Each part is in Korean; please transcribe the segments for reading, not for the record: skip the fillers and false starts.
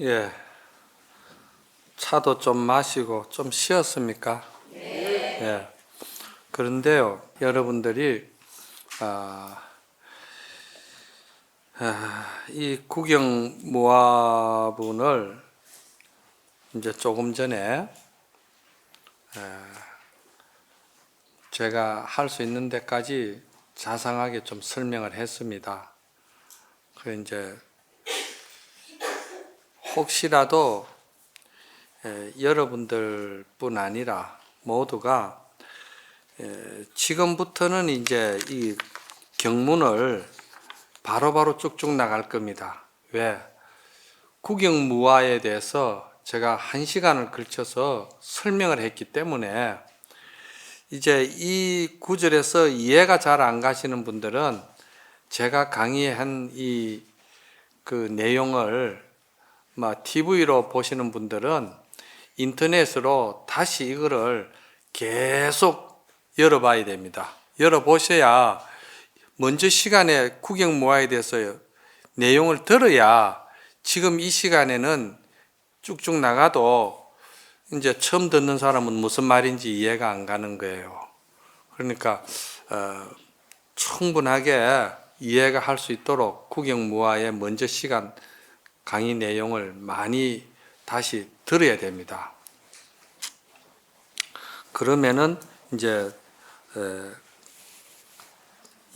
예, 차도 좀 마시고 좀 쉬었습니까? 예. 그런데요, 여러분들이 이 구경모아분을 이제 조금 전에 제가 할 수 있는 데까지 자상하게 좀 설명을 했습니다. 그 이제 혹시라도 여러분들뿐 아니라 모두가 지금부터는 이제 이 경문을 바로바로 쭉쭉 나갈 겁니다. 왜? 구경무화에 대해서 제가 1시간을 걸쳐서 설명을 했기 때문에 이제 이 구절에서 이해가 잘 안 가시는 분들은 제가 강의한 그 내용을 TV로 보시는 분들은 인터넷으로 다시 이거를 계속 열어봐야 됩니다. 열어보셔야 먼저 시간에 구경모아에 대해서 내용을 들어야 지금 이 시간에는 쭉쭉 나가도 이제 처음 듣는 사람은 무슨 말인지 이해가 안 가는 거예요. 그러니까 충분하게 이해가 할 수 있도록 구경모아의 먼저 시간 강의 내용을 많이 다시 들어야 됩니다. 그러면은 이제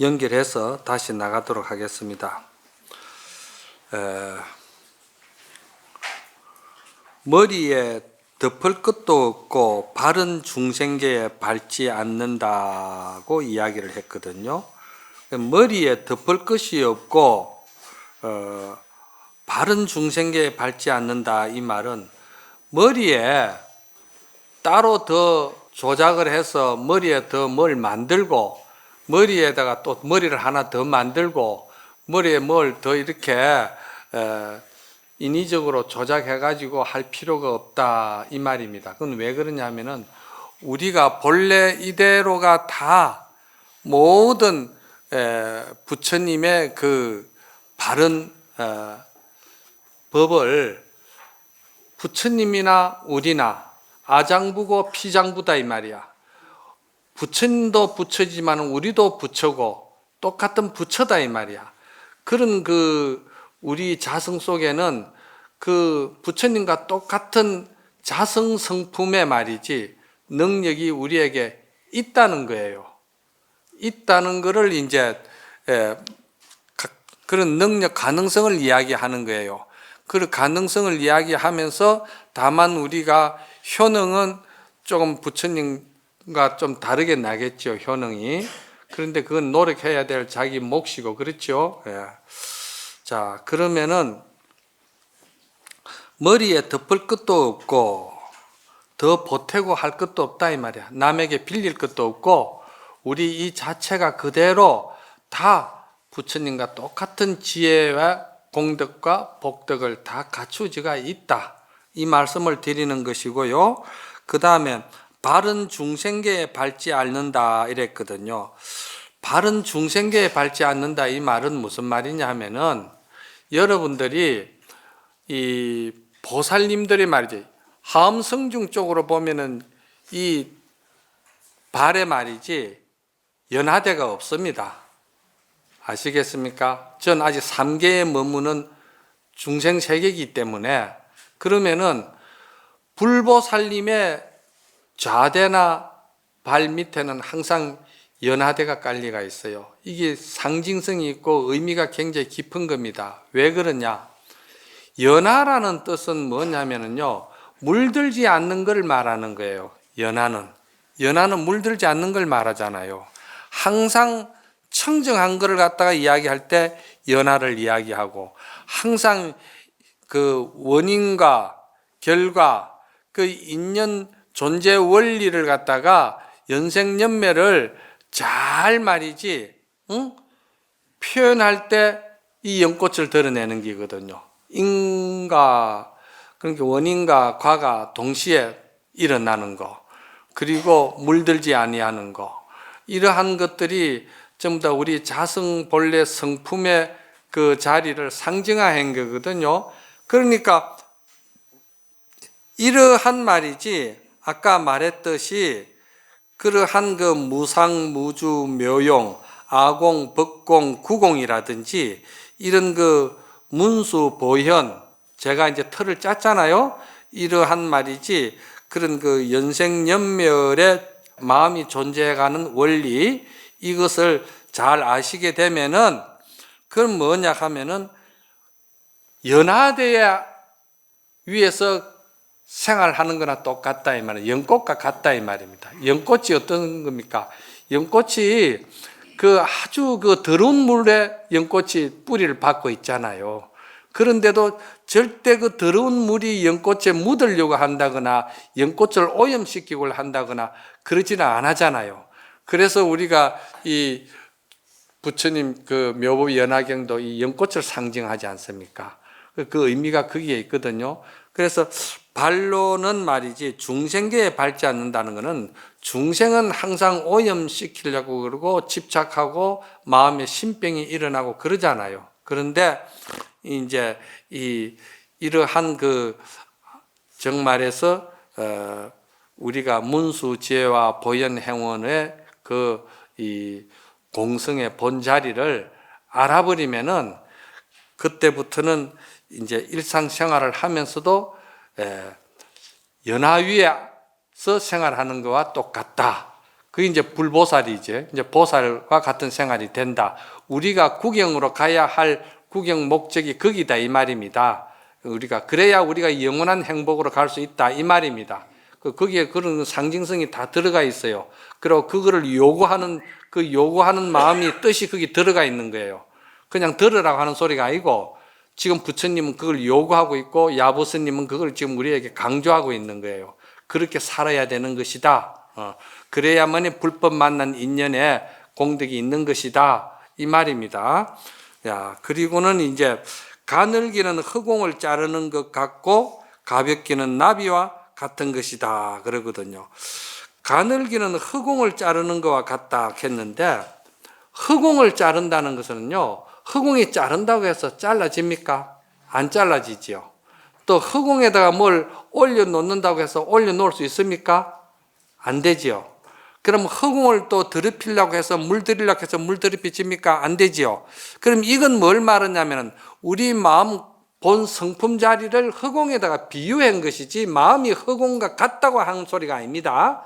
연결해서 다시 나가도록 하겠습니다. 머리에 덮을 것도 없고 바른 중생계에 밟지 않는다고 이야기를 했거든요. 머리에 덮을 것이 없고 바른 중생계에 밟지 않는다, 이 말은 머리에 따로 더 조작을 해서 머리에 더 뭘 만들고 머리에다가 또 머리를 하나 더 만들고 머리에 뭘 더 이렇게 인위적으로 조작해 가지고 할 필요가 없다, 이 말입니다. 그건 왜 그러냐면은 우리가 본래 이대로가 다 모든 부처님의 그 바른 법을 부처님이나 우리나 아장부고 피장부다, 이 말이야. 부처님도 부처지만 우리도 부처고 똑같은 부처다, 이 말이야. 그런 그 우리 자성 속에는 그 부처님과 똑같은 자성 성품의 말이지 능력이 우리에게 있다는 거예요. 있다는 것을 이제 그런 능력 가능성을 이야기하는 거예요. 그 가능성을 이야기하면서 다만 우리가 효능은 조금 부처님과 좀 다르게 나겠죠, 효능이. 그런데 그건 노력해야 될 자기 몫이고, 그렇죠? 예. 자, 그러면은 머리에 덮을 것도 없고 더 보태고 할 것도 없다, 이 말이야. 남에게 빌릴 것도 없고 우리 이 자체가 그대로 다 부처님과 똑같은 지혜와 공덕과 복덕을 다 갖추지가 있다, 이 말씀을 드리는 것이고요. 그 다음에 바른 중생계에 밟지 않는다 이랬거든요. 바른 중생계에 밟지 않는다, 이 말은 무슨 말이냐 하면은 여러분들이 이 보살님들이 말이지 하음성중 쪽으로 보면은 이 발에 말이지 연하대가 없습니다. 아시겠습니까? 전 아직 3계에 머무는 중생 세계이기 때문에 그러면은 불보살님의 좌대나 발 밑에는 항상 연하대가 깔리가 있어요. 이게 상징성이 있고 의미가 굉장히 깊은 겁니다. 왜 그러냐? 연하라는 뜻은 뭐냐면요, 물들지 않는 걸 말하는 거예요. 연하는 물들지 않는 걸 말하잖아요. 항상 청정한 것을 갖다가 이야기할 때 연하를 이야기하고, 항상 그 원인과 결과, 그 인연 존재 원리를 갖다가 연생연매를 잘 말이지, 표현할 때 이 연꽃을 드러내는 게거든요. 인과, 그러니까 원인과 과가 동시에 일어나는 거, 그리고 물들지 아니하는 거, 이러한 것들이 전부 다 우리 자성 본래 성품의 그 자리를 상징화한 거거든요. 그러니까 이러한 말이지 아까 말했듯이 그러한 그 무상, 무주, 묘용, 아공, 법공, 구공이라든지 이런 그 문수, 보현, 제가 이제 틀을 짰잖아요. 이러한 말이지 그런 그 연생연멸의 마음이 존재해가는 원리, 이것을 잘 아시게 되면은 그건 뭐냐 하면은 연하대에 위에서 생활하는 거나 똑같다 이 말이에요. 연꽃과 같다 이 말입니다. 연꽃이 어떤 겁니까? 연꽃이 그 아주 그 더러운 물에 연꽃이 뿌리를 받고 있잖아요. 그런데도 절대 그 더러운 물이 연꽃에 묻으려고 한다거나 연꽃을 오염시키고 한다거나 그러지는 안 하잖아요. 그래서 우리가 이 부처님 그 묘보 연화경도 이 연꽃을 상징하지 않습니까? 그 의미가 거기에 있거든요. 그래서 발로는 말이지 중생계에 밟지 않는다는 것은 중생은 항상 오염시키려고 그러고 집착하고 마음에 신병이 일어나고 그러잖아요. 그런데 이제 이러한 그 정말에서 우리가 문수지혜와 보현행원의 그 이 공성의 본자리를 알아버리면은 그때부터는 이제 일상생활을 하면서도 연화 위에서 생활하는 것과 똑같다. 그게 이제 불보살이지. 이제 보살과 같은 생활이 된다. 우리가 구경으로 가야 할 구경 목적이 거기다 이 말입니다. 우리가 그래야 우리가 영원한 행복으로 갈 수 있다 이 말입니다. 거기에 그런 상징성이 다 들어가 있어요. 그리고 그거를 요구하는 그 요구하는 마음이 뜻이 거기 들어가 있는 거예요. 그냥 들으라고 하는 소리가 아니고 지금 부처님은 그걸 요구하고 있고 야보스님은 그걸 지금 우리에게 강조하고 있는 거예요. 그렇게 살아야 되는 것이다. 그래야만이 불법 만난 인연에 공덕이 있는 것이다 이 말입니다. 야, 그리고는 이제 가늘기는 흑공을 자르는 것 같고 가볍기는 나비와 같은 것이다 그러거든요. 가늘기는 흑공을 자르는 것과 같다 했는데 흑공을 자른다는 것은요, 흑공이 자른다고 해서 잘라집니까? 안 잘라지지요. 또 흑공에다가 뭘 올려놓는다고 해서 올려놓을 수 있습니까? 안 되지요. 그럼 흑공을 또 더럽히려고 해서 물 들이려고 해서 물 더럽혀집니까? 안 되지요. 그럼 이건 뭘 말하냐면 우리 마음 본 성품 자리를 흑공에다가 비유한 것이지 마음이 흑공과 같다고 하는 소리가 아닙니다.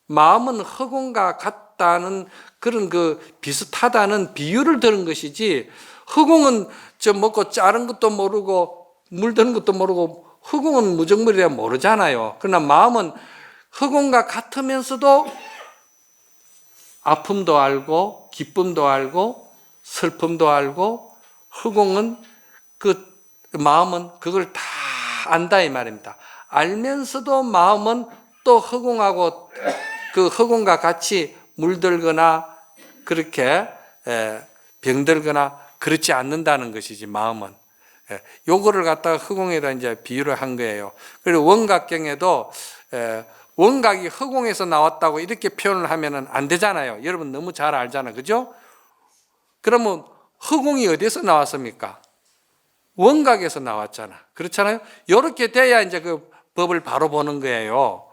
마음은 흑공과 같다는 그런 그 비슷하다는 비유를 들은 것이지 흑공은 저 먹고 자른 것도 모르고 물드는 것도 모르고 흑공은 무정물이라 모르잖아요. 그러나 마음은 흑공과 같으면서도 아픔도 알고 기쁨도 알고 슬픔도 알고 흑공은 그 마음은 그걸 다 안다 이 말입니다. 알면서도 마음은 또 흑공하고 그 흑공과 같이 물들거나 그렇게 병들거나 그렇지 않는다는 것이지 마음은. 요거를 갖다가 흑공에다 이제 비유를 한 거예요. 그리고 원각경에도 원각이 흑공에서 나왔다고 이렇게 표현을 하면은 안 되잖아요. 여러분 너무 잘 알잖아요. 그죠? 그러면 흑공이 어디서 나왔습니까? 원각에서 나왔잖아. 그렇잖아요? 이렇게 돼야 이제 그 법을 바로 보는 거예요.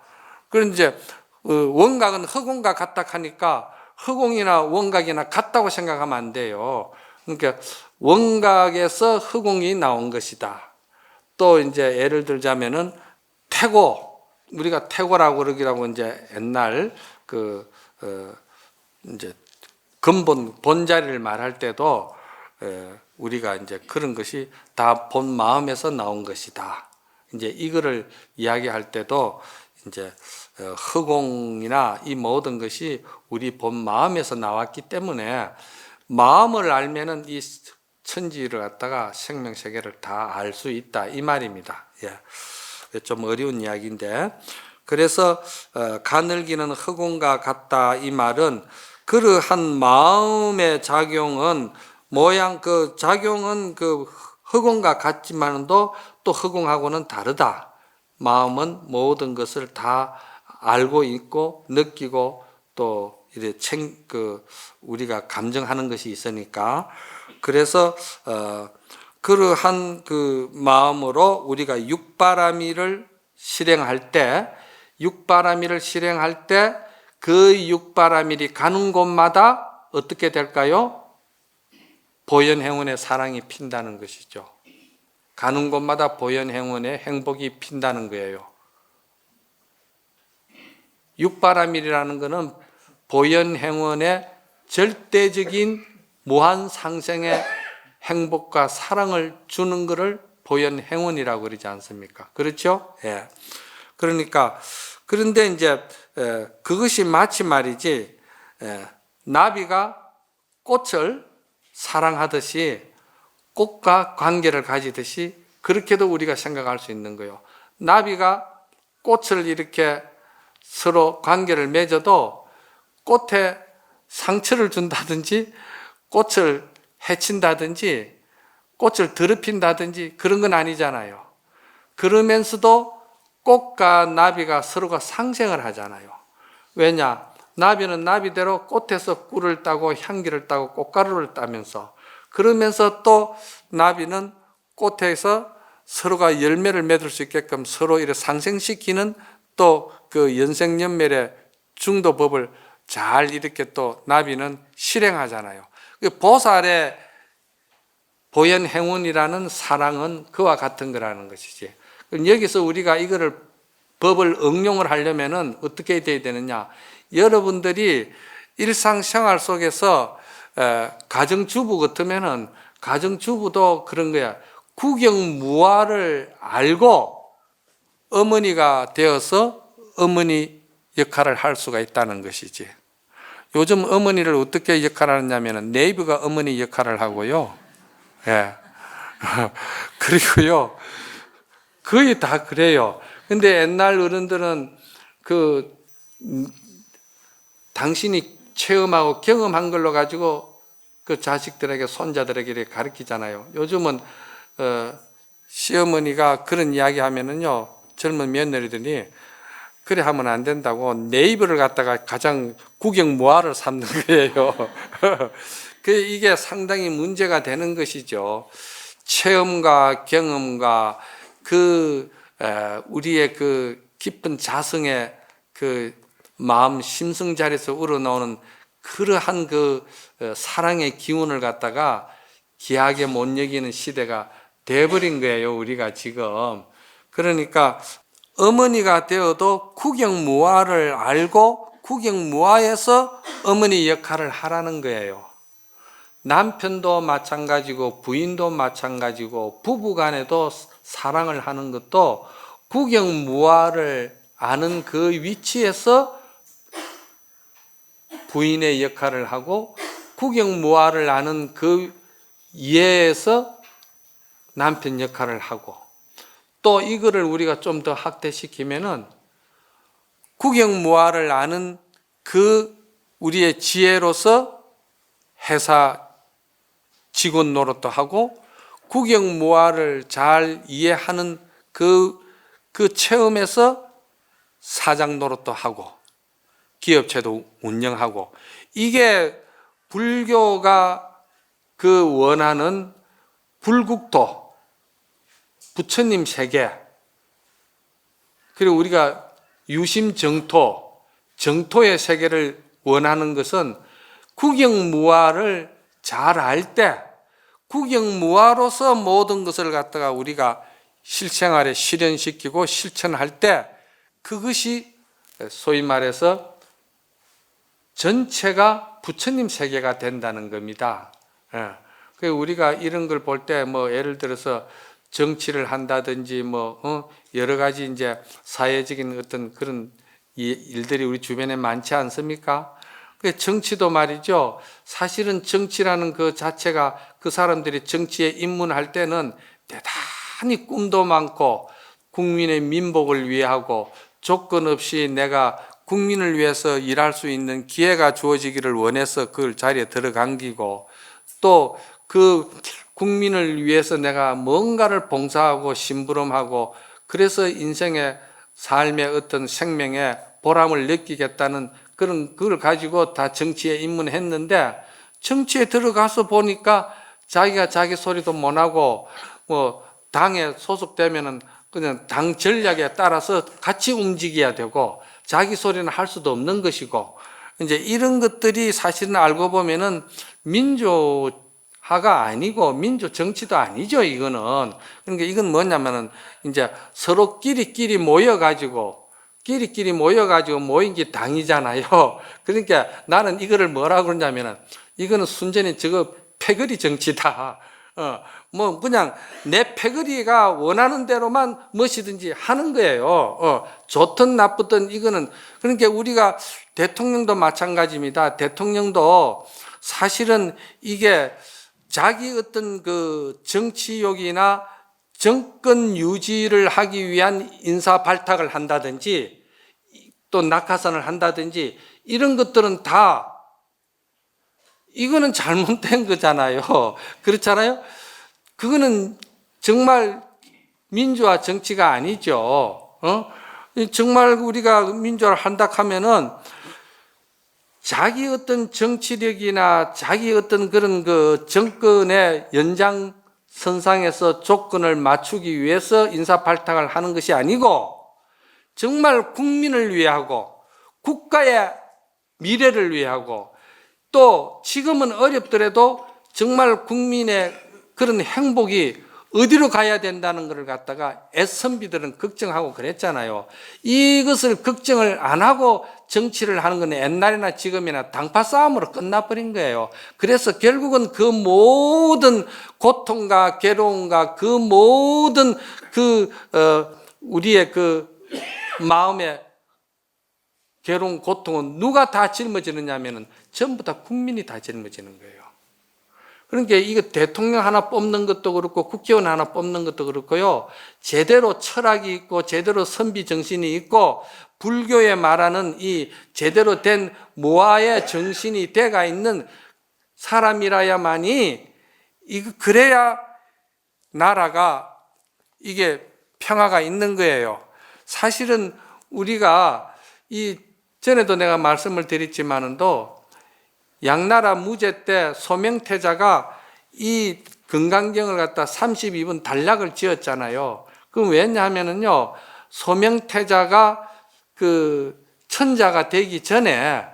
그럼 이제 원각은 흑공과 같다 하니까 흑공이나 원각이나 같다고 생각하면 안 돼요. 그러니까 원각에서 흑공이 나온 것이다. 또 이제 예를 들자면은 태고, 우리가 태고라고 그러기라고 이제 옛날 이제 근본 본자리를 말할 때도 우리가 이제 그런 것이 다 본 마음에서 나온 것이다. 이제 이거를 이야기할 때도 이제 흑공이나 이 모든 것이 우리 본 마음에서 나왔기 때문에 마음을 알면은 이 천지를 갖다가 생명세계를 다 알 수 있다 이 말입니다. 예, 좀 어려운 이야기인데 그래서 가늘기는 흑공과 같다 이 말은 그러한 마음의 작용은 모양 그 작용은 그 흑공과 같지만도 또 흑공하고는 다르다. 마음은 모든 것을 다 알고 있고 느끼고 또 이래 우리가 감정하는 것이 있으니까 그래서 그러한 그 마음으로 우리가 육바라미를 실행할 때, 육바라밀을 실행할 때 그 육바라밀이 가는 곳마다 어떻게 될까요? 보현행운의 사랑이 핀다는 것이죠. 가는 곳마다 보현행운의 행복이 핀다는 거예요. 육바라밀이라는 것은 보현행운의 절대적인 무한 상생의 행복과 사랑을 주는 것을 보현행운이라고 그러지 않습니까? 그렇죠? 예. 그러니까 그런데 이제 그것이 마치 말이지 나비가 꽃을 사랑하듯이 꽃과 관계를 가지듯이 그렇게도 우리가 생각할 수 있는 거예요. 나비가 꽃을 이렇게 서로 관계를 맺어도 꽃에 상처를 준다든지 꽃을 해친다든지 꽃을 더럽힌다든지 그런 건 아니잖아요. 그러면서도 꽃과 나비가 서로가 상생을 하잖아요. 왜냐? 나비는 나비대로 꽃에서 꿀을 따고 향기를 따고 꽃가루를 따면서, 그러면서 또 나비는 꽃에서 서로가 열매를 맺을 수 있게끔 서로 이렇게 상생시키는 또 그 연생연멸의 중도법을 잘 이렇게 또 나비는 실행하잖아요. 보살의 보현행운이라는 사랑은 그와 같은 거라는 것이지. 여기서 우리가 이거를 법을 응용을 하려면은 어떻게 돼야 되느냐? 여러분들이 일상생활 속에서 가정주부 같으면은 가정주부도 그런 거야. 국영무화를 알고 어머니가 되어서 어머니 역할을 할 수가 있다는 것이지. 요즘 어머니를 어떻게 역할을 하냐면은 네이버가 어머니 역할을 하고요. 예. 그리고요. 거의 다 그래요. 근데 옛날 어른들은 당신이 체험하고 경험한 걸로 가지고 그 자식들에게 손자들에게 이렇게 가르치잖아요. 요즘은 시어머니가 그런 이야기 하면은요, 젊은 며느리들이 그래 하면 안 된다고 네이버를 갖다가 가장 국영무화를 삼는 거예요. 이게 상당히 문제가 되는 것이죠. 체험과 경험과 우리의 그 깊은 자성의 그 마음 심성 자리에서 우러나오는 그러한 그 사랑의 기운을 갖다가 귀하게 못 여기는 시대가 돼버린 거예요, 우리가 지금. 그러니까 어머니가 되어도 국영무화를 알고 국영무화에서 어머니 역할을 하라는 거예요. 남편도 마찬가지고 부인도 마찬가지고 부부간에도 사랑을 하는 것도 국영무화를 아는 그 위치에서 부인의 역할을 하고 국영무화를 아는 그 이해에서 남편 역할을 하고, 또 이거를 우리가 좀 더 확대시키면은 국영무화를 아는 그 우리의 지혜로서 회사 직원 노릇도 하고 국영무화를 잘 이해하는 그 체험에서 사장 노릇도 하고 기업체도 운영하고, 이게 불교가 그 원하는 불국토 부처님 세계, 그리고 우리가 유심정토 정토의 세계를 원하는 것은 국영무화를 잘 알 때, 국영무화로서 모든 것을 갖다가 우리가 실생활에 실현시키고 실천할 때, 그것이 소위 말해서 전체가 부처님 세계가 된다는 겁니다. 우리가 이런 걸 볼 때 예를 들어서 정치를 한다든지 여러 가지 이제 사회적인 어떤 그런 일들이 우리 주변에 많지 않습니까? 정치도 말이죠. 사실은 정치라는 그 자체가 그 사람들이 정치에 입문할 때는 대단히 꿈도 많고 국민의 민복을 위하고 조건 없이 내가 국민을 위해서 일할 수 있는 기회가 주어지기를 원해서 그 자리에 들어간 기고, 또 그 국민을 위해서 내가 뭔가를 봉사하고 심부름하고 그래서 인생의 삶의 어떤 생명의 보람을 느끼겠다는 그걸 가지고 다 정치에 입문했는데, 정치에 들어가서 보니까 자기가 자기 소리도 못하고 당에 소속되면은 그냥 당 전략에 따라서 같이 움직여야 되고 자기 소리는 할 수도 없는 것이고 이제 이런 것들이 사실은 알고 보면은 민주화가 아니고 민주 정치도 아니죠. 이거는 그러니까 이건 뭐냐면은 이제 서로 끼리끼리 모여가지고 모인 게 당이잖아요. 그러니까 나는 이거를 뭐라고 그러냐면은 이거는 순전히 저거 패거리 정치다. 뭐 그냥 내 패거리가 원하는 대로만 무엇이든지 하는 거예요. 좋든 나쁘든 이거는 그러니까 우리가 대통령도 마찬가지입니다. 대통령도 사실은 이게 자기 어떤 그 정치욕이나 정권 유지를 하기 위한 인사 발탁을 한다든지 또 낙하산을 한다든지 이런 것들은 다 이거는 잘못된 거잖아요. 그렇잖아요. 그거는 정말 민주화 정치가 아니죠. 정말 우리가 민주화를 한다 하면은 자기 어떤 정치력이나 자기 어떤 그런 그 정권의 연장선상에서 조건을 맞추기 위해서 인사 발탁을 하는 것이 아니고 정말 국민을 위하고 국가의 미래를 위하고 또 지금은 어렵더라도 정말 국민의 그런 행복이 어디로 가야 된다는 것을 갖다가 애선비들은 걱정하고 그랬잖아요. 이것을 걱정을 안 하고 정치를 하는 건 옛날이나 지금이나 당파 싸움으로 끝나버린 거예요. 그래서 결국은 그 모든 고통과 괴로움과 그 모든 우리의 그 마음의 괴로운 고통은 누가 다 짊어지느냐면은 전부 다 국민이 다 짊어지는 거예요. 그러니까 이거 대통령 하나 뽑는 것도 그렇고 국회의원 하나 뽑는 것도 그렇고요. 제대로 철학이 있고 제대로 선비 정신이 있고 불교에 말하는 이 제대로 된 모아의 정신이 돼가 있는 사람이라야만이 이거 그래야 나라가 이게 평화가 있는 거예요. 사실은 우리가 이 전에도 내가 말씀을 드렸지만은도 양나라 무제 때 소명태자가 이 금강경을 갖다 32번 단락을 지었잖아요. 그럼 왜냐하면은요, 소명태자가 그 천자가 되기 전에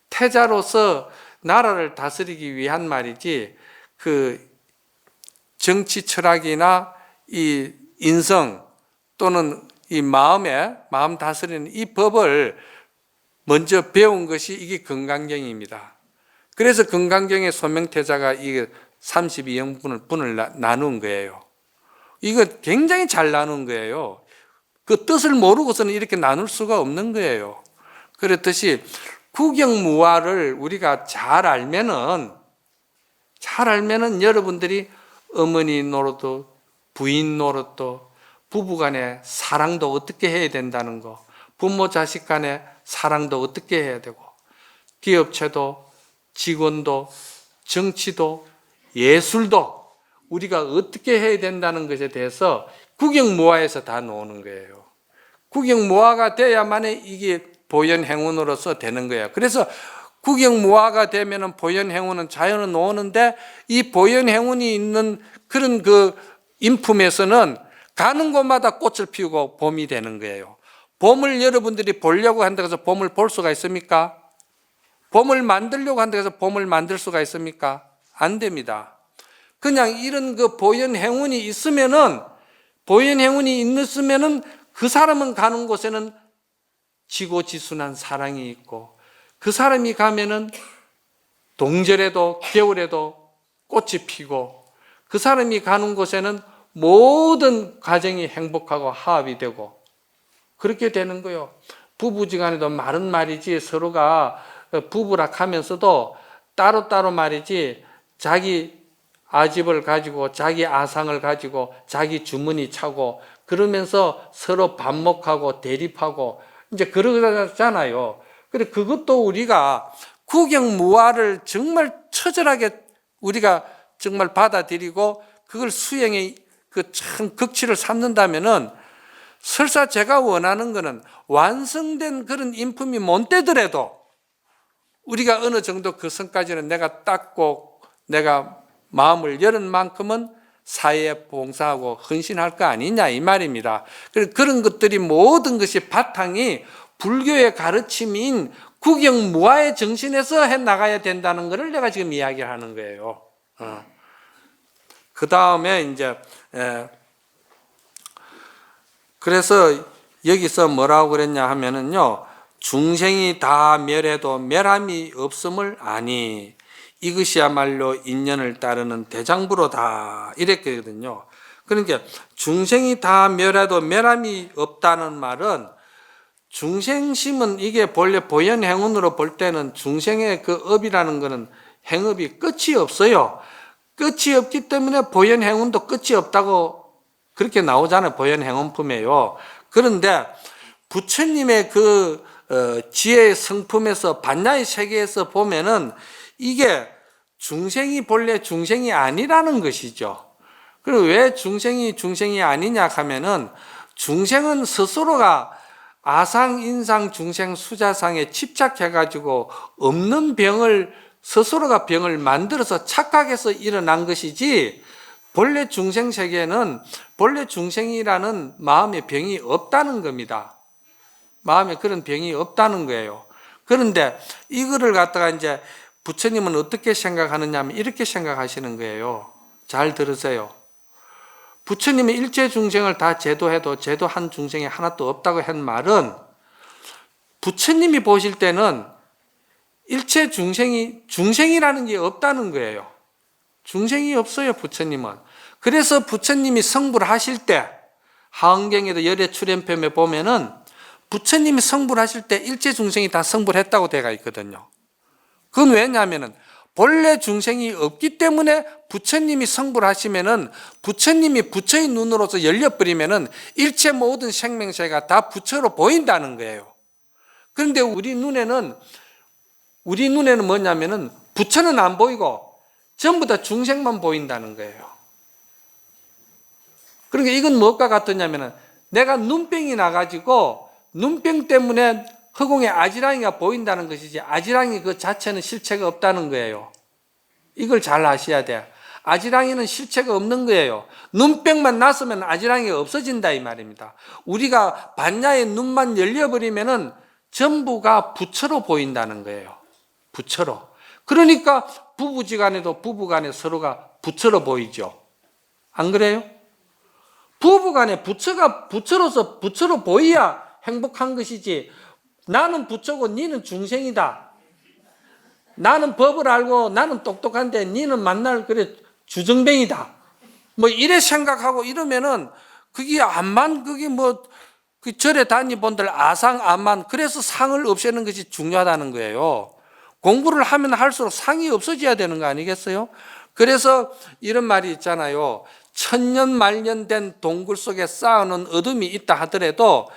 태자로서 나라를 다스리기 위한 말이지, 그 정치 철학이나 이 인성 또는 이 마음 다스리는 이 법을 먼저 배운 것이 이게 금강경입니다. 그래서 금강경의 소명태자가 이 32영분을 나눈 거예요. 이거 굉장히 잘 나눈 거예요. 그 뜻을 모르고서는 이렇게 나눌 수가 없는 거예요. 그렇듯이 국영무화를 우리가 잘 알면은 여러분들이 어머니 노릇도 부인 노릇도 부부간의 사랑도 어떻게 해야 된다는 거, 부모 자식 간의 사랑도 어떻게 해야 되고, 기업체도 직원도 정치도 예술도 우리가 어떻게 해야 된다는 것에 대해서 국영무화에서 다 나오는 거예요. 국영무화가 돼야만 이게 보현행운으로서 되는 거예요. 그래서 국영무화가 되면은 보현행운은 자연은 오는데 이 보현행운이 있는 그런 그 인품에서는 가는 곳마다 꽃을 피우고 봄이 되는 거예요. 봄을 여러분들이 보려고 한다고 해서 봄을 볼 수가 있습니까? 봄을 만들려고 한다고 해서 봄을 만들 수가 있습니까? 안 됩니다. 그냥 이런 그 보현행운이 있으면은 그 사람은 가는 곳에는 지고지순한 사랑이 있고 그 사람이 가면은 동절에도 겨울에도 꽃이 피고 그 사람이 가는 곳에는 모든 가정이 행복하고 화합이 되고 그렇게 되는 거예요. 부부지간에도 말은 말이지 서로가 부부라 하면서도 따로따로 말이지 자기 아집을 가지고 자기 아상을 가지고 자기 주머니 차고 그러면서 서로 반목하고 대립하고 이제 그러잖아요. 그래 그것도 우리가 국영무화를 정말 처절하게 우리가 정말 받아들이고 그걸 수행의 그 참 극치를 삼는다면은 설사 제가 원하는 거는 완성된 그런 인품이 못 되더라도 우리가 어느 정도 그 선까지는 내가 닦고 내가 마음을 열은 만큼은 사회에 봉사하고 헌신할 거 아니냐 이 말입니다. 그런 것들이 모든 것이 바탕이 불교의 가르침인 국영무아의 정신에서 해나가야 된다는 것을 내가 지금 이야기하는 거예요. 그 다음에 이제 그래서 여기서 뭐라고 그랬냐 하면은요, 중생이 다 멸해도 멸함이 없음을 아니 이것이야말로 인연을 따르는 대장부로다 이랬거든요. 그러니까 중생이 다 멸해도 멸함이 없다는 말은, 중생심은 이게 본래 보현행운으로 볼 때는 중생의 그 업이라는 것은 행업이 끝이 없어요. 끝이 없기 때문에 보현행운도 끝이 없다고 그렇게 나오잖아요. 보현행운품에요. 그런데 부처님의 그 지혜의 성품에서 반야의 세계에서 보면은 이게 중생이 본래 중생이 아니라는 것이죠. 그리고 왜 중생이 아니냐 하면은, 중생은 스스로가 아상, 인상, 중생, 수자상에 집착해가지고 없는 병을, 스스로가 병을 만들어서 착각해서 일어난 것이지, 본래 중생 세계에는 본래 중생이라는 마음의 병이 없다는 겁니다. 마음에 그런 병이 없다는 거예요. 그런데 이거를 갖다가 이제 부처님은 어떻게 생각하느냐 하면 이렇게 생각하시는 거예요. 잘 들으세요. 부처님이 일체 중생을 다 제도해도 제도한 중생이 하나도 없다고 한 말은, 부처님이 보실 때는 일체 중생이라는 게 없다는 거예요. 중생이 없어요, 부처님은. 그래서 부처님이 성불 하실 때, 하은경에도 열애 출연편에 보면은 부처님이 성불 하실 때 일체 중생이 다 성불했다고 되어 있거든요. 그건 왜냐하면은 본래 중생이 없기 때문에 부처님이 성불하시면은, 부처님이 부처의 눈으로서 열려버리면은 일체 모든 생명체가 다 부처로 보인다는 거예요. 그런데 우리 눈에는 뭐냐면은 부처는 안 보이고 전부 다 중생만 보인다는 거예요. 그러니까 이건 무엇과 같으냐면은, 내가 눈병이 나가지고 눈병 때문에 허공에 아지랑이가 보인다는 것이지, 아지랑이 그 자체는 실체가 없다는 거예요. 이걸 잘 아셔야 돼요. 아지랑이는 실체가 없는 거예요. 눈병만 났으면 아지랑이가 없어진다 이 말입니다. 우리가 반야의 눈만 열려버리면은 전부가 부처로 보인다는 거예요. 부처로. 그러니까 부부지간에도 부부간에 서로가 부처로 보이죠. 안 그래요? 부부간에 부처가 부처로서 부처로 보여야 행복한 것이지, 나는 부처고 니는 중생이다, 나는 법을 알고 나는 똑똑한데 니는 만날 그래 주정뱅이다, 뭐 이래 생각하고 이러면은 그게 암만, 그게 뭐 그 절에 다니본들 아상 암만, 그래서 상을 없애는 것이 중요하다는 거예요. 공부를 하면 할수록 상이 없어져야 되는 거 아니겠어요? 그래서 이런 말이 있잖아요. 천년 만년 된 동굴 속에 쌓아놓은 어둠이 있다 하더라도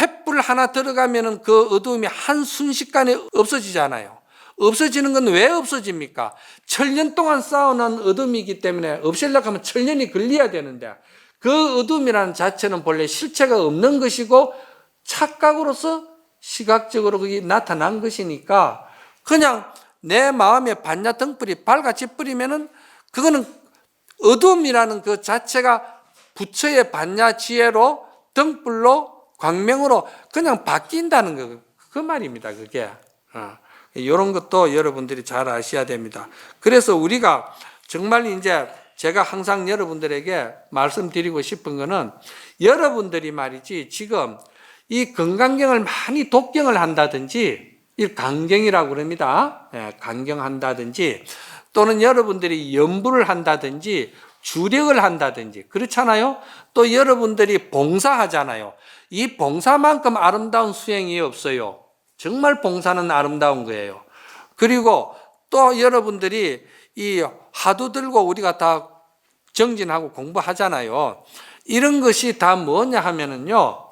햇불 하나 들어가면은 그 어둠이 한순식간에 없어지잖아요. 없어지는 건 왜 없어집니까? 천년 동안 쌓아놓은 어둠이기 때문에 없애려고 하면 천년이 걸려야 되는데, 그 어둠이라는 자체는 본래 실체가 없는 것이고 착각으로서 시각적으로 그게 나타난 것이니까, 그냥 내 마음에 반야 등불이 밝아져 버리면은 그거는 어둠이라는 그 자체가 부처의 반야 지혜로 등불로 광명으로 그냥 바뀐다는 거, 그 말입니다. 그게 이런 것도 여러분들이 잘 아셔야 됩니다. 그래서 우리가 정말 이제 제가 항상 여러분들에게 말씀드리고 싶은 거는, 여러분들이 말이지 지금 이 건강경을 많이 독경을 한다든지, 이 강경이라고 그럽니다. 강경한다든지, 또는 여러분들이 연부를 한다든지 주력을 한다든지 그렇잖아요. 또 여러분들이 봉사하잖아요. 이 봉사만큼 아름다운 수행이 없어요. 정말 봉사는 아름다운 거예요. 그리고 또 여러분들이 이 화두 들고 우리가 다 정진하고 공부하잖아요. 이런 것이 다 뭐냐 하면은요,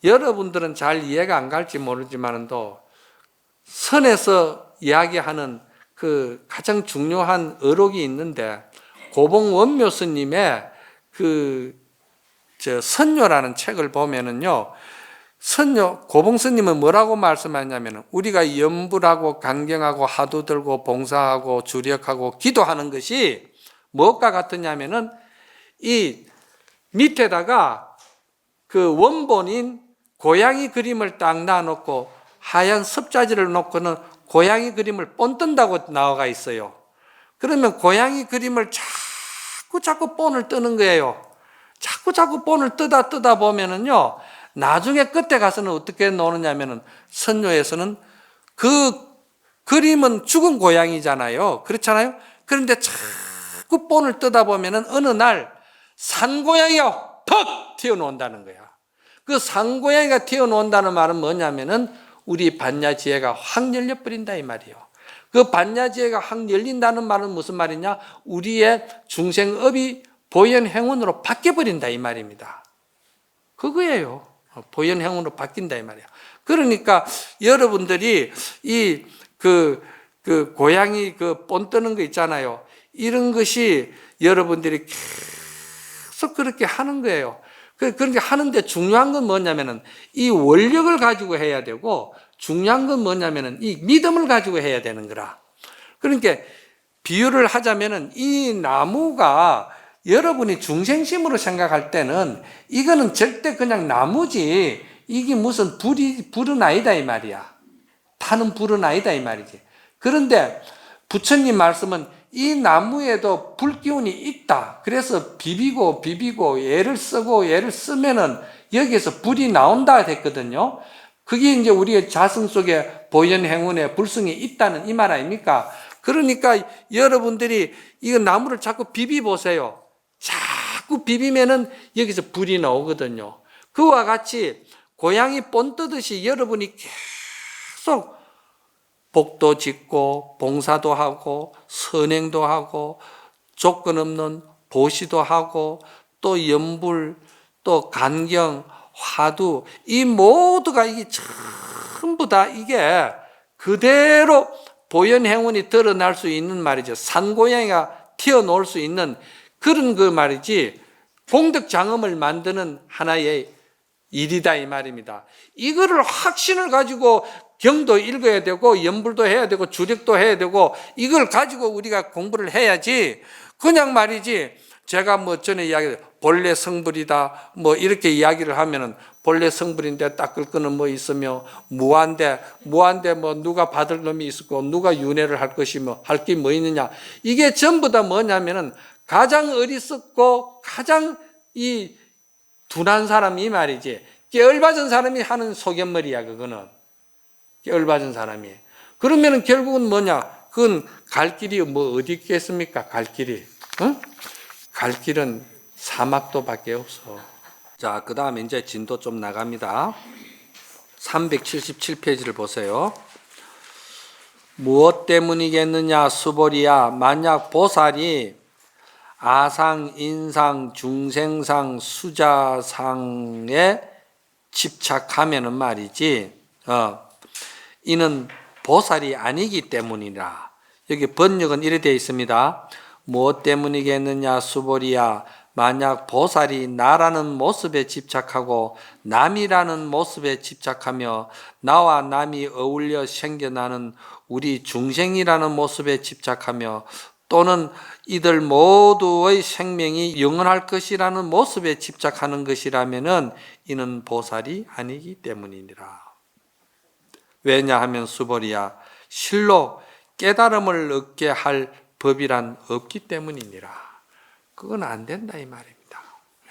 여러분들은 잘 이해가 안 갈지 모르지만도 선에서 이야기하는 그 가장 중요한 어록이 있는데, 고봉원묘 스님의 선녀라는 책을 보면은요, 고봉 스님은 뭐라고 말씀하냐면은, 우리가 염불하고 강경하고 하도 들고 봉사하고 주력하고 기도하는 것이 무엇과 같으냐면은 이 밑에다가 그 원본인 고양이 그림을 딱 놔놓고 하얀 섭자지를 놓고는 고양이 그림을 본뜬다고 나와 있어요. 그러면 고양이 그림을 자꾸 본을 뜨는 거예요. 자꾸 본을 뜨다 보면은요, 나중에 끝에 가서는 어떻게 나오느냐면은 선조에서는 그 그림은 죽은 고양이잖아요. 그렇잖아요? 그런데 자꾸 본을 뜨다 보면은 어느 날 산고양이가 퍽 튀어나온다는 거야. 그 산고양이가 튀어나온다는 말은 뭐냐면은 우리 반야지혜가 확 열려버린다 이 말이에요. 그 반야지혜가 확 열린다는 말은 무슨 말이냐? 우리의 중생업이 보현행운으로 바뀌어버린다 이 말입니다. 그거예요. 보현행운으로 바뀐다 이 말이야. 그러니까 여러분들이 그 고양이 그 본 뜨는 거 있잖아요. 이런 것이 여러분들이 계속 그렇게 하는 거예요. 그렇게 하는데 중요한 건 뭐냐면은 이 원력을 가지고 해야 되고 중요한 건 뭐냐면은 이 믿음을 가지고 해야 되는 거라. 그러니까 비유를 하자면은 이 나무가 여러분이 중생심으로 생각할 때는 이거는 절대 그냥 나무지 이게 무슨 불은 아니다 이 말이야. 타는 불은 아니다 이 말이지. 그런데 부처님 말씀은 이 나무에도 불기운이 있다. 그래서 비비고 애를 쓰면은 여기에서 불이 나온다 했거든요. 그게 이제 우리의 자성 속에 보현행운에 불성이 있다는 이 말 아닙니까? 그러니까 여러분들이 이거 나무를 자꾸 비비보세요. 자꾸 비비면은 여기서 불이 나오거든요. 그와 같이 고양이 본 뜨듯이 여러분이 계속 복도 짓고 봉사도 하고 선행도 하고 조건 없는 보시도 하고 또 연불 또 간경 화두 이 모두가 이게 전부 다 이게 그대로 보현행운이 드러날 수 있는 말이죠. 산고양이가 튀어나올 수 있는 그런 그 말이지 공덕장엄을 만드는 하나의 일이다 이 말입니다. 이거를 확신을 가지고 경도 읽어야 되고 연불도 해야 되고 주력도 해야 되고 이걸 가지고 우리가 공부를 해야지 그냥 말이지 제가 뭐 전에 이야기 본래 성불이다 뭐 이렇게 이야기를 하면은 본래 성불인데 닦을 거는 뭐 있으며 무한대 뭐 누가 받을 놈이 있었고 누가 윤회를 할 것이며 할 게 뭐 있느냐 이게 전부 다 뭐냐면은 가장 어리석고 가장 이 둔한 사람이 말이지 깨얼받은 사람이 하는 소견머리야 그거는 깨얼받은 사람이 그러면은 결국은 뭐냐 그건 갈 길이 뭐 어디 있겠습니까 갈 길이 응? 갈 길은 사막도밖에 없어. 자, 그 다음에 이제 진도 좀 나갑니다. 377페이지를 보세요. 무엇 때문이겠느냐 수보리야 만약 보살이 아상, 인상, 중생상, 수자상에 집착하면은 말이지 이는 보살이 아니기 때문이라. 여기 번역은 이렇게 되어 있습니다. 무엇 때문이겠느냐 수보리야 만약 보살이 나라는 모습에 집착하고 남이라는 모습에 집착하며 나와 남이 어울려 생겨나는 우리 중생이라는 모습에 집착하며 또는 이들 모두의 생명이 영원할 것이라는 모습에 집착하는 것이라면은 이는 보살이 아니기 때문이니라. 왜냐하면 수보리야 실로 깨달음을 얻게 할 법이란 없기 때문이니라. 그건 안 된다 이 말입니다.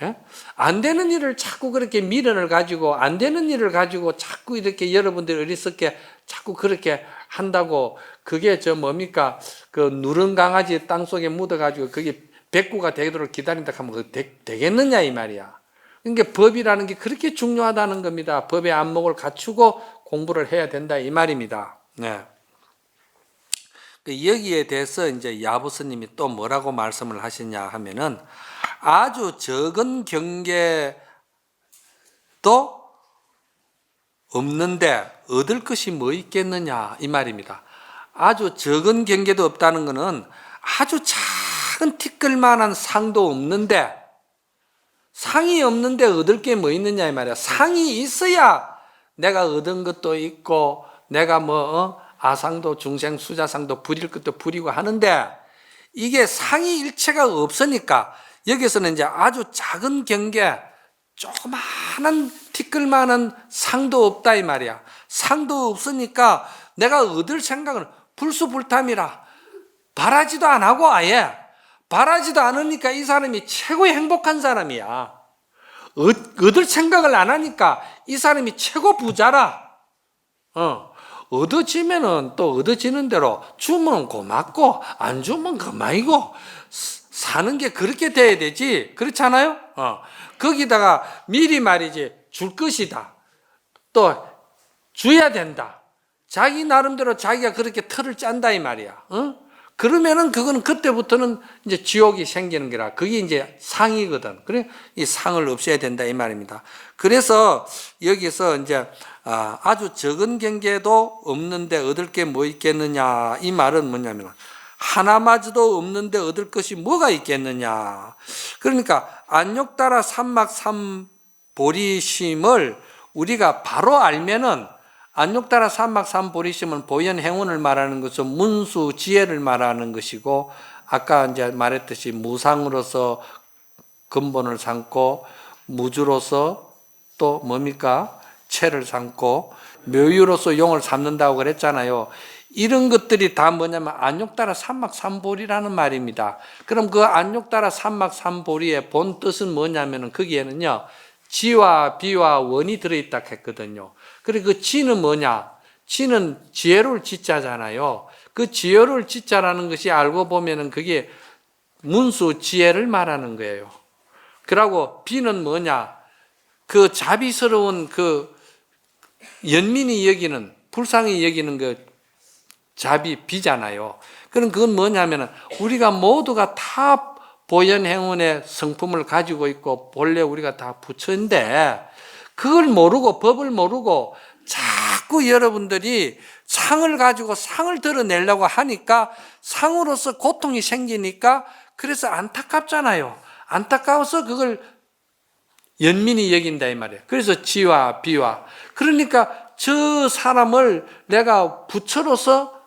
예? 안 되는 일을 자꾸 그렇게 미련을 가지고 안 되는 일을 가지고 자꾸 이렇게 여러분들이 어리석게 자꾸 그렇게 한다고 그게 저 뭡니까 그 누른 강아지 땅속에 묻어가지고 그게 백구가 되도록 기다린다 하면 그거 되겠느냐 이 말이야. 그러니까 법이라는 게 그렇게 중요하다는 겁니다. 법의 안목을 갖추고 공부를 해야 된다 이 말입니다. 네. 여기에 대해서 이제 야부스님이 또 뭐라고 말씀을 하시냐 하면은 아주 적은 경계도 없는데 얻을 것이 뭐 있겠느냐 이 말입니다. 아주 적은 경계도 없다는 것은 아주 작은 티끌만한 상도 없는데 상이 없는데 얻을 게 뭐 있느냐 이 말이야. 상이 있어야 내가 얻은 것도 있고 내가 뭐 아상도 중생 수자상도 부릴 것도 부리고 하는데 이게 상이일체가 없으니까 여기서는 이제 아주 작은 경계, 조그마한 티끌만한 상도 없다 이 말이야. 상도 없으니까 내가 얻을 생각은 불수불탐이라 바라지도 안 하고 아예 바라지도 않으니까 이 사람이 최고 행복한 사람이야. 얻을 생각을 안 하니까 이 사람이 최고 부자라. 얻어지면은 또 얻어지는 대로 주면 고맙고 안 주면 그만이고 사는 게 그렇게 돼야 되지. 그렇지 않아요? 거기다가 미리 말이지 줄 것이다. 또 줘야 된다. 자기 나름대로 자기가 그렇게 틀을 짠다 이 말이야. 그러면은 그거는 그때부터는 이제 지옥이 생기는 거라. 그게 이제 상이거든. 그래 이 상을 없애야 된다 이 말입니다. 그래서 여기서 이제 아주 적은 경계도 없는데 얻을 게 뭐 있겠느냐 이 말은 뭐냐면 하나마저도 없는데 얻을 것이 뭐가 있겠느냐. 그러니까 안욕따라 삼막삼보리심을 우리가 바로 알면은 안욕따라 삼막삼보리심은 보현행운을 말하는 것은 문수 지혜를 말하는 것이고 아까 이제 말했듯이 무상으로서 근본을 삼고 무주로서 또 뭡니까? 체를 삼고 묘유로서 용을 삼는다고 그랬잖아요. 이런 것들이 다 뭐냐면 안욕따라 삼막삼보리라는 말입니다. 그럼 그 안욕따라 삼막삼보리의 본 뜻은 뭐냐면은 거기에는요 지와 비와 원이 들어있다 했거든요. 그리고 그 지는 뭐냐? 지는 지혜로울 지자잖아요. 그 지혜로울 지자라는 것이 알고 보면은 그게 문수 지혜를 말하는 거예요. 그러고 비는 뭐냐? 그 자비스러운 그 연민이 여기는 불쌍히 여기는 그 자비 비잖아요. 그럼 그건 뭐냐면은 우리가 모두가 다 보현행운의 성품을 가지고 있고 본래 우리가 다 부처인데 그걸 모르고 법을 모르고 자꾸 여러분들이 상을 가지고 상을 드러내려고 하니까 상으로서 고통이 생기니까 그래서 안타깝잖아요. 안타까워서 그걸 연민이 여긴다 이 말이에요. 그래서 지와 비와 그러니까 저 사람을 내가 부처로서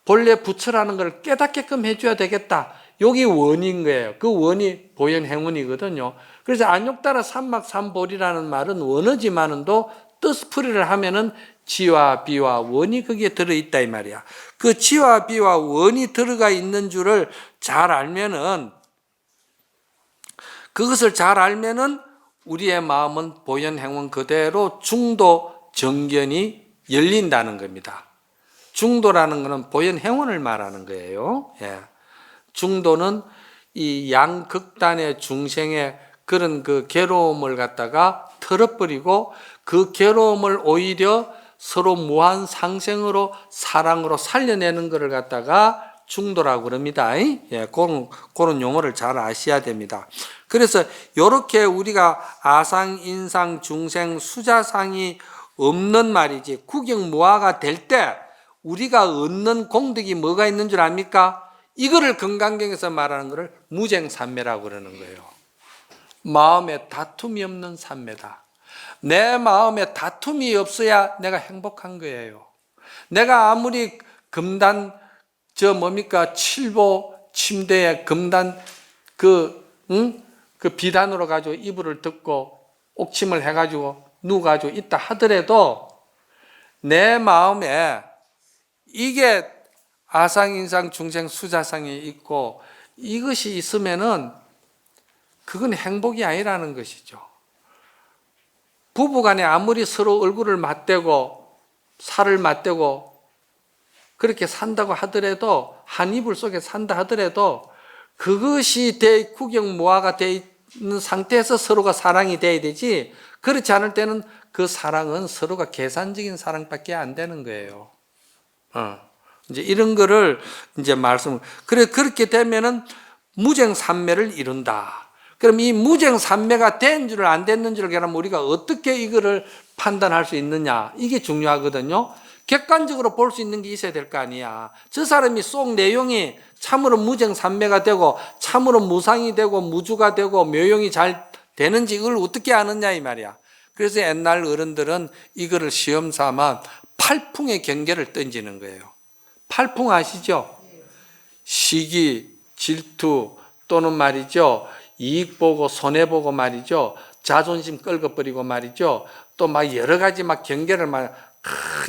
본래 부처라는 걸 깨닫게끔 해줘야 되겠다. 여기 원인 거예요. 그 원이 보현행운이거든요. 그래서 안욕따라 삼막삼보리라는 말은 원어지만은도 뜻풀이를 하면은 지와 비와 원이 거기에 들어있다 이 말이야. 그 지와 비와 원이 들어가 있는 줄을 잘 알면은 그것을 잘 알면은 우리의 마음은 보현행운 그대로 중도 정견이 열린다는 겁니다. 중도라는 것은 보현행운을 말하는 거예요. 예. 중도는 이 양극단의 중생의 그런 그 괴로움을 갖다가 털어버리고 그 괴로움을 오히려 서로 무한 상생으로 사랑으로 살려내는 것을 갖다가 중도라고 그럽니다. 예, 그런 용어를 잘 아셔야 됩니다. 그래서 이렇게 우리가 아상, 인상, 중생, 수자상이 없는 말이지 구경무화가 될 때 우리가 얻는 공덕이 뭐가 있는 줄 압니까? 이거를 금강경에서 말하는 것을 무쟁삼매라고 그러는 거예요. 마음에 다툼이 없는 삼매다. 내 마음에 다툼이 없어야 내가 행복한 거예요. 내가 아무리 금단 칠보 침대에 금단 그 비단으로 가지고 이불을 덮고 옥침을 해가지고 누워가지고 있다 하더라도 내 마음에 이게 아상, 인상, 중생, 수자상이 있고 이것이 있으면은 그건 행복이 아니라는 것이죠. 부부간에 아무리 서로 얼굴을 맞대고 살을 맞대고 그렇게 산다고 하더라도 한 이불 속에 산다 하더라도 그것이 구경무화가 돼 있는 상태에서 서로가 사랑이 돼야 되지 그렇지 않을 때는 그 사랑은 서로가 계산적인 사랑밖에 안 되는 거예요. 이제 이런 거를 이제 그렇게 되면은 무쟁삼매를 이룬다. 그럼 이 무쟁삼매가 된 줄을 안 됐는 줄을 그럼 우리가 어떻게 이거를 판단할 수 있느냐? 이게 중요하거든요. 객관적으로 볼 수 있는 게 있어야 될 거 아니야. 저 사람이 속 내용이 참으로 무쟁삼매가 되고 참으로 무상이 되고 무주가 되고 묘용이 잘 되는지 이걸 어떻게 아느냐 이 말이야. 그래서 옛날 어른들은 이거를 시험 삼아 팔풍의 경계를 던지는 거예요. 팔풍 아시죠? 시기, 질투 또는 말이죠. 이익 보고 손해 보고 말이죠. 자존심 긁어버리고 말이죠. 또 막 여러 가지 막 경계를 막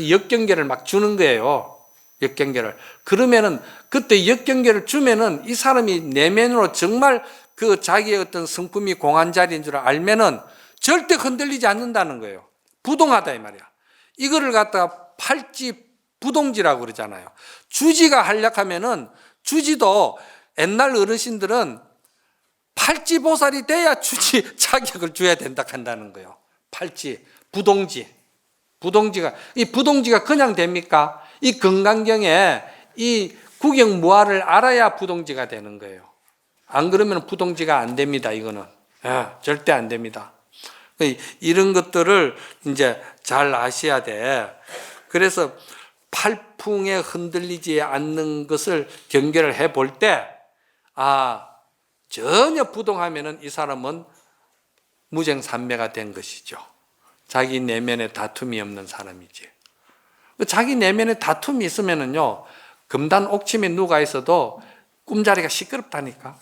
역경계를 막 주는 거예요. 역경계를. 그러면은 그때 역경계를 주면은 이 사람이 내면으로 정말 그 자기의 어떤 성품이 공한 자리인 줄 알면은 절대 흔들리지 않는다는 거예요. 부동하다 이 말이야. 이거를 갖다가 팔지 부동지라고 그러잖아요. 주지가 한약하면은 주지도 옛날 어르신들은 팔지보살이 돼야 주지 자격을 줘야 된다 한다는 거예요. 팔지, 부동지. 이 부동지가 그냥 됩니까? 이 건강경에 이 구경무화를 알아야 부동지가 되는 거예요. 안 그러면 부동지가 안 됩니다. 이거는 절대 안 됩니다. 이런 것들을 이제 잘 아셔야 돼. 그래서 팔풍에 흔들리지 않는 것을 경계를 해볼 때, 전혀 부동하면은 이 사람은 무정산매가 된 것이죠. 자기 내면에 다툼이 없는 사람이지. 자기 내면에 다툼이 있으면은요, 금단 옥침에 누가 있어도 꿈자리가 시끄럽다니까.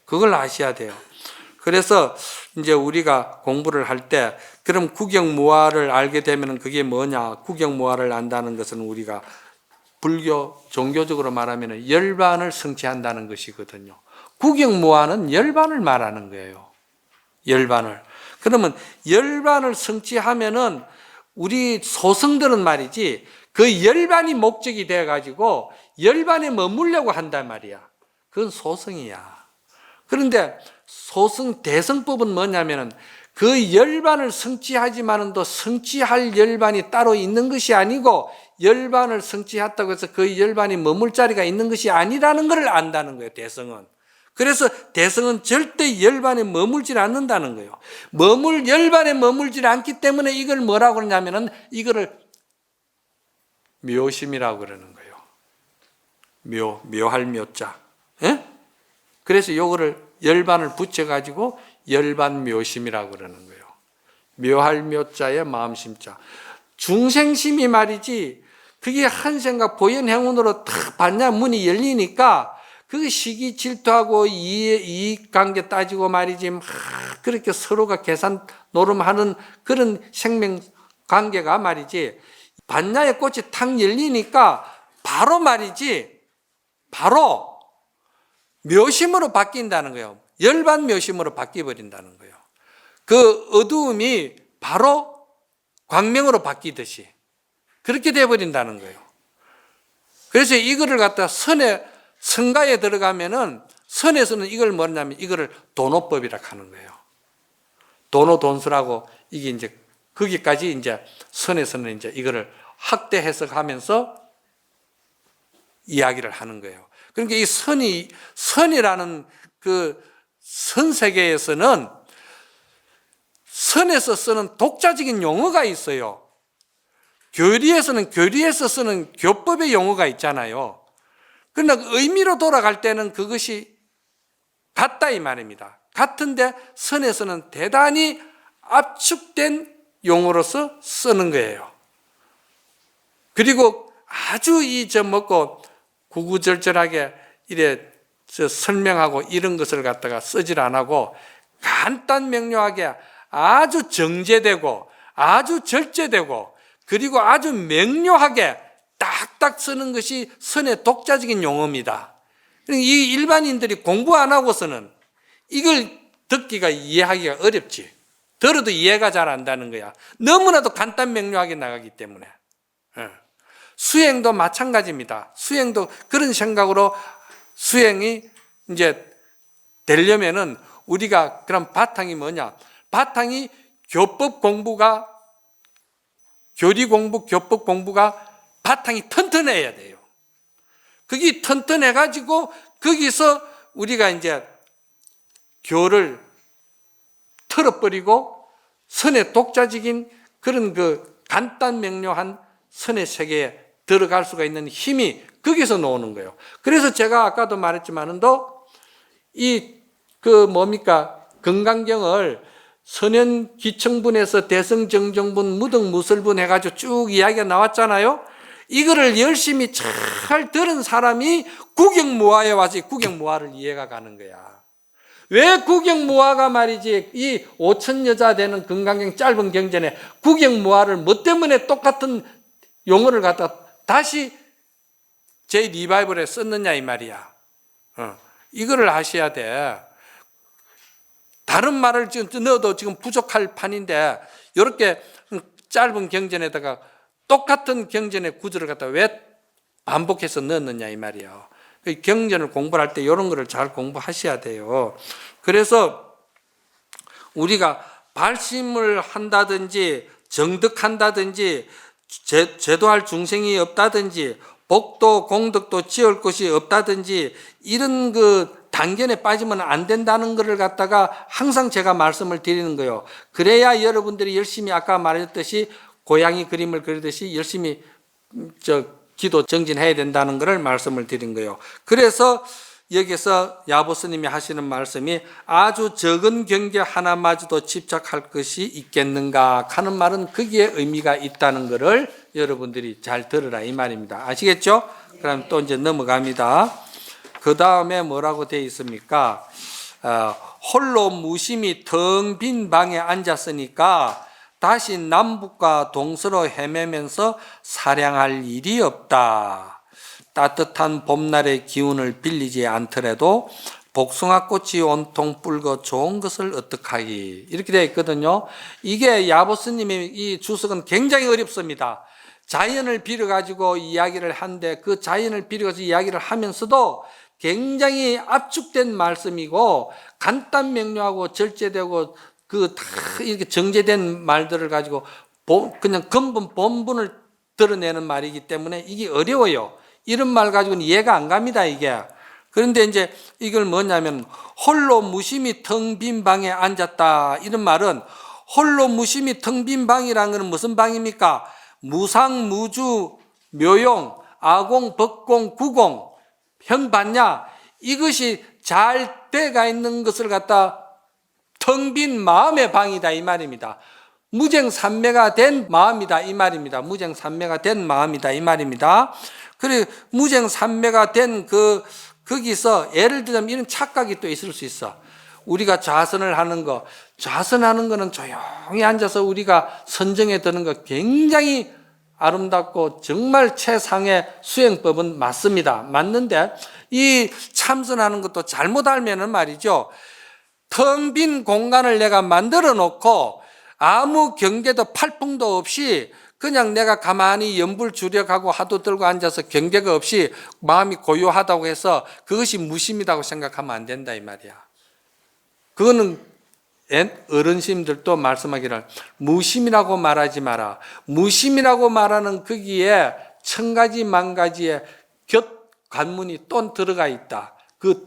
그걸 아셔야 돼요. 그래서 이제 우리가 공부를 할 때, 그럼 구경무화를 알게 되면 그게 뭐냐? 구경무화를 안다는 것은 우리가 불교, 종교적으로 말하면 열반을 성취한다는 것이거든요. 구경무화는 열반을 말하는 거예요. 열반을. 그러면 열반을 성취하면은 우리 소승들은 말이지, 그 열반이 목적이 되어가지고 열반에 머물려고 한단 말이야. 그건 소승이야. 그런데 소승 대승법은 뭐냐면은 그 열반을 성취하지만은 또 성취할 열반이 따로 있는 것이 아니고 열반을 성취했다고 해서 그 열반이 머물 자리가 있는 것이 아니라는 것을 안다는 거예요, 대승은. 그래서 대승은 절대 열반에 머물질 않는다는 거예요. 열반에 머물질 않기 때문에 이걸 뭐라고 그러냐면은 이거를 묘심이라고 그러는 거예요. 묘할 묘자. 예? 그래서 요거를 열반을 붙여가지고 열반묘심이라고 그러는 거예요. 묘할 묘자에 마음심자. 중생심이 말이지, 그게 한 생각 보현행운으로 탁 반야 문이 열리니까 그 시기 질투하고 이익관계 따지고 말이지, 막 그렇게 서로가 계산 노름하는 그런 생명관계가 말이지, 반야의 꽃이 탁 열리니까 바로 말이지, 바로 묘심으로 바뀐다는 거예요. 열반 묘심으로 바뀌어버린다는 거예요. 그 어두움이 바로 광명으로 바뀌듯이 그렇게 돼버린다는 거예요. 그래서 이거를 갖다 선가에 들어가면은 선에서는 이걸 뭐냐면 이거를 도노법이라 하는 거예요. 도노돈수라고 이게 이제 거기까지 이제 선에서는 이제 이거를 학대 해석하면서 이야기를 하는 거예요. 그러니까 이 선이라는 그 선세계에서는 선에서 쓰는 독자적인 용어가 있어요. 교리에서 쓰는 교법의 용어가 있잖아요. 그러나 의미로 돌아갈 때는 그것이 같다 이 말입니다. 같은데 선에서는 대단히 압축된 용어로서 쓰는 거예요. 그리고 아주 먹고 구구절절하게 이래 설명하고 이런 것을 갖다가 쓰질 안 하고 간단 명료하게 아주 정제되고 아주 절제되고 그리고 아주 명료하게 딱딱 쓰는 것이 선의 독자적인 용어입니다. 이 일반인들이 공부 안 하고서는 이걸 듣기가 이해하기가 어렵지. 들어도 이해가 잘 안 되는 거야. 너무나도 간단 명료하게 나가기 때문에. 수행도 마찬가지입니다. 수행도 그런 생각으로 수행이 이제 되려면은 우리가 그럼 바탕이 뭐냐? 바탕이 교법 공부가 교리 공부, 교법 공부가 바탕이 튼튼해야 돼요. 그게 튼튼해 가지고 거기서 우리가 이제 교를 틀어버리고 선의 독자적인 그런 그 간단 명료한 선의 세계에 들어갈 수가 있는 힘이 거기서 나오는 거예요. 그래서 제가 아까도 말했지만은도 건강경을 선현 기청분에서 대성정정분 무등무설분 해가지고 쭉 이야기가 나왔잖아요. 이거를 열심히 잘 들은 사람이 국영무화에 와서 국영무화를 이해가 가는 거야. 왜 국영무화가 말이지 이 5천 여자 되는 금강경 짧은 경전에 국영무화를 뭐 때문에 똑같은 용어를 갖다 다시 제 리바이벌에 썼느냐 이 말이야. 이거를 아셔야 돼. 다른 말을 지금 넣어도 지금 부족할 판인데 이렇게 짧은 경전에다가 똑같은 경전의 구절을 갖다 왜 반복해서 넣었느냐 이 말이에요. 경전을 공부할 때 이런 거를 잘 공부하셔야 돼요. 그래서 우리가 발심을 한다든지 정득한다든지 제도할 중생이 없다든지 복도 공덕도 지을 곳이 없다든지 이런 그 단견에 빠지면 안 된다는 것을 갖다가 항상 제가 말씀을 드리는 거예요. 그래야 여러분들이 열심히 아까 말했듯이 고양이 그림을 그리듯이 열심히 기도 정진해야 된다는 것을 말씀을 드린 거예요. 그래서 여기서 야보스님이 하시는 말씀이 아주 적은 경계 하나마저도 집착할 것이 있겠는가 하는 말은 거기에 의미가 있다는 것을 여러분들이 잘 들으라 이 말입니다. 아시겠죠? 그럼 또 이제 넘어갑니다. 그 다음에 뭐라고 되어 있습니까? 홀로 무심히 텅 빈 방에 앉았으니까 다시 남북과 동서로 헤매면서 사량할 일이 없다. 따뜻한 봄날의 기운을 빌리지 않더라도 복숭아꽃이 온통 붉어 좋은 것을 어떡하기 이렇게 되어 있거든요. 이게 야보스님의 이 주석은 굉장히 어렵습니다. 자연을 빌어가지고 이야기를 하는데 그 자연을 빌어가지고 이야기를 하면서도 굉장히 압축된 말씀이고 간단 명료하고 절제되고 그 다 이렇게 정제된 말들을 가지고 그냥 근본 본분을 드러내는 말이기 때문에 이게 어려워요. 이런 말 가지고는 이해가 안 갑니다, 이게. 그런데 이제 이걸 뭐냐면 홀로 무심히 텅 빈 방에 앉았다. 이런 말은 홀로 무심히 텅 빈 방이라는 것은 무슨 방입니까? 무상, 무주, 묘용, 아공, 법공, 구공, 현반야 이것이 잘 돼가 있는 것을 갖다 텅 빈 마음의 방이다 이 말입니다. 무쟁산매가 된 마음이다 이 말입니다. 무쟁산매가 된 마음이다 이 말입니다. 그래 무쟁산매가 된 거기서 예를 들면 이런 착각이 또 있을 수 있어. 우리가 좌선을 하는 거, 좌선하는 거는 조용히 앉아서 우리가 선정에 드는 거 굉장히 아름답고 정말 최상의 수행법은 맞습니다. 맞는데 이 참선하는 것도 잘못 알면은 말이죠. 텅 빈 공간을 내가 만들어 놓고 아무 경계도 팔풍도 없이 그냥 내가 가만히 염불주력하고 하도 들고 앉아서 경계가 없이 마음이 고요하다고 해서 그것이 무심이라고 생각하면 안 된다 이 말이야. 그거는 어른심들도 말씀하기를 무심이라고 말하지 마라. 무심이라고 말하는 거기에 천 가지 만 가지의 관문이 또 들어가 있다. 그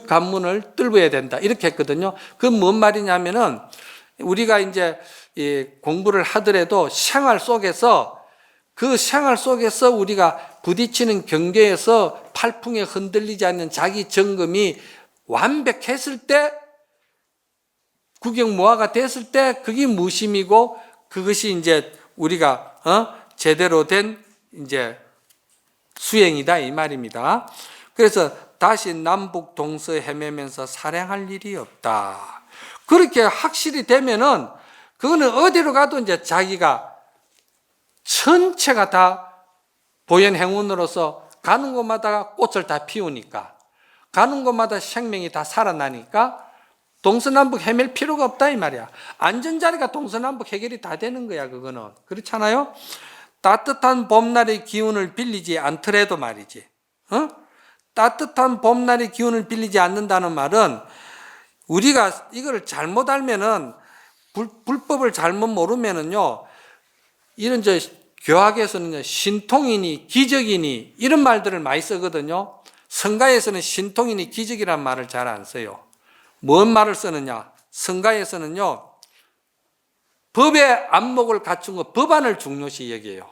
관문을 뚫어야 된다. 이렇게 했거든요. 그건 뭔 말이냐면은 우리가 이제 공부를 하더라도 생활 속에서 그 생활 속에서 우리가 부딪히는 경계에서 팔풍에 흔들리지 않는 자기 점검이 완벽했을 때 국영무화가 됐을 때 그게 무심이고 그것이 이제 우리가 제대로 된 이제 수행이다 이 말입니다. 그래서 다시 남북 동서 헤매면서 사량할 일이 없다. 그렇게 확실히 되면은 그거는 어디로 가도 이제 자기가 전체가 다 보현행운으로서 가는 곳마다 꽃을 다 피우니까 가는 곳마다 생명이 다 살아나니까 동서남북 헤맬 필요가 없다 이 말이야. 안전자리가 동서남북 해결이 다 되는 거야 그거는. 그렇잖아요. 따뜻한 봄날의 기운을 빌리지 않더라도 말이지. 따뜻한 봄날의 기운을 빌리지 않는다는 말은 우리가 이걸 잘못 알면은 불법을 잘못 모르면은요 이런 교학에서는 신통이니 기적이니 이런 말들을 많이 쓰거든요. 성가에서는 신통이니 기적이라는 말을 잘 안 써요. 뭔 말을 쓰느냐? 성가에서는요 법의 안목을 갖춘 거 법안을 중요시 여겨요.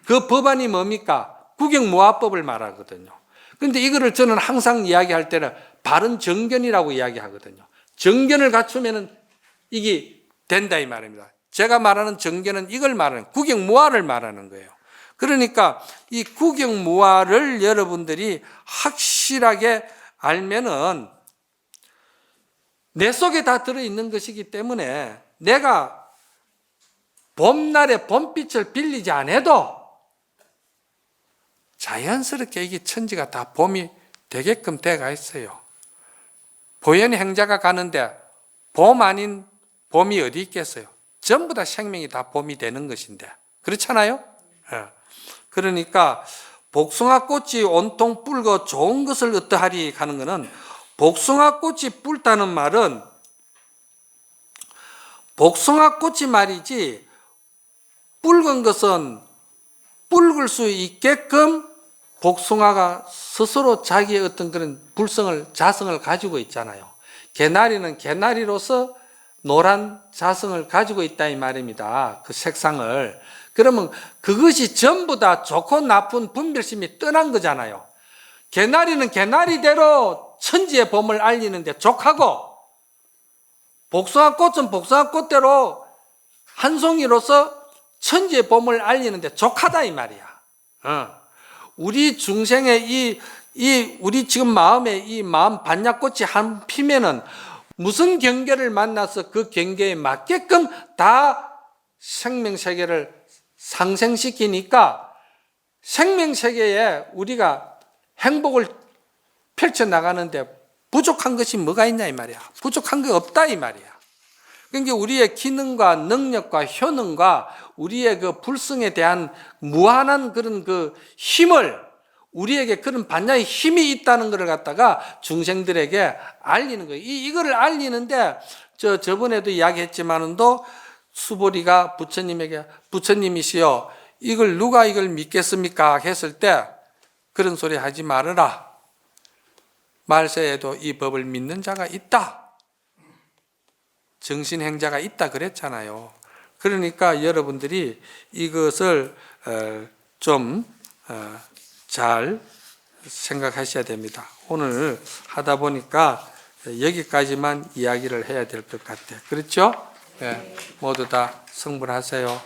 그 법안이 뭡니까? 국영무화법을 말하거든요. 그런데 이거를 저는 항상 이야기할 때는 바른 정견이라고 이야기하거든요. 정견을 갖추면은 이게 된다 이 말입니다. 제가 말하는 정견은 이걸 말하는 국영무화를 말하는 거예요. 그러니까 이 구경무화를 여러분들이 확실하게 알면은 내 속에 다 들어있는 것이기 때문에 내가 봄날에 봄빛을 빌리지 않아도 자연스럽게 이게 천지가 다 봄이 되게끔 돼가 있어요. 보현이 행자가 가는데 봄 아닌 봄이 어디 있겠어요? 전부 다 생명이 다 봄이 되는 것인데. 그렇잖아요? 그러니까 복숭아꽃이 온통 뿔고 좋은 것을 어떠하리 하는 것은, 복숭아꽃이 뿔다는 말은 복숭아꽃이 말이지 붉은 것은 붉을 수 있게끔 복숭아가 스스로 자기의 어떤 그런 자성을 가지고 있잖아요. 개나리는 개나리로서 노란 자성을 가지고 있다 이 말입니다. 그 색상을. 그러면 그것이 전부 다 좋고 나쁜 분별심이 떠난 거잖아요. 개나리는 개나리대로 천지의 봄을 알리는데 족하고, 복숭아꽃은 복숭아꽃대로 한 송이로서 천지의 봄을 알리는데 족하다 이 말이야. 우리 중생의 우리 지금 마음에 이 마음 반야꽃이 한 피면은 무슨 경계를 만나서 그 경계에 맞게끔 다 생명세계를 상생시키니까 생명세계에 우리가 행복을 펼쳐나가는데 부족한 것이 뭐가 있냐 이 말이야. 부족한 게 없다 이 말이야. 그러니까 우리의 기능과 능력과 효능과 우리의 그 불성에 대한 무한한 그런 그 힘을, 우리에게 그런 반야의 힘이 있다는 것을 갖다가 중생들에게 알리는 거예요. 이거를 알리는데 저번에도 이야기했지만은도 수보리가 부처님에게, 부처님이시여 누가 이걸 믿겠습니까? 했을 때 그런 소리 하지 말아라. 말세에도 이 법을 믿는 자가 있다. 정신행자가 있다 그랬잖아요. 그러니까 여러분들이 이것을 좀 잘 생각하셔야 됩니다. 오늘 하다 보니까 여기까지만 이야기를 해야 될 것 같아요. 그렇죠? 네. 모두 다 성불하세요.